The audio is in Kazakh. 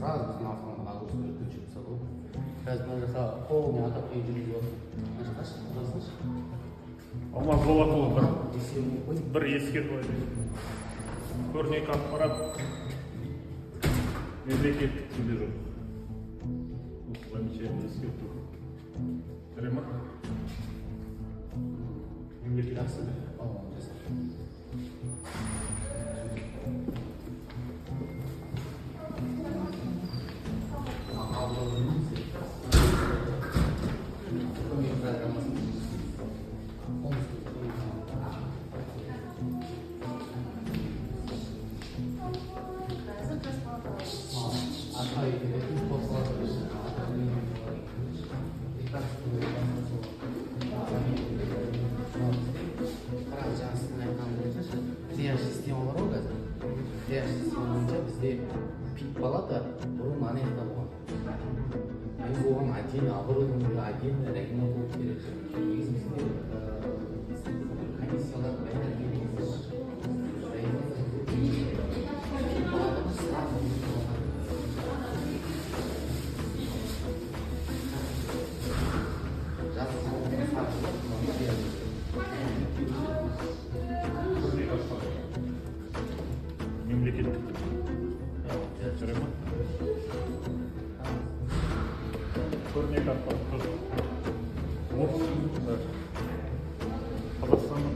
сразу с маслом нагрузку переключился. Сейчас мы жасал полный атак и жүргізіп отырмыз. Алмаз Болатұлы бір ескерту айтайын. Көрнекі ақпарат мемлекеттік тілде жоқ. Бұл замечательный ескерту. Жарай ма? Мемлекеттік тілде. Система бар ғой қазір. Система бойынша бізде пик палата бұрын анекта болған. Енді оған отдельно оборудование, отдельно ремонт болып керек. Негізінде комиссиялар мемлекеттік жарай ма? Көрнекі ақпарат қазақстанның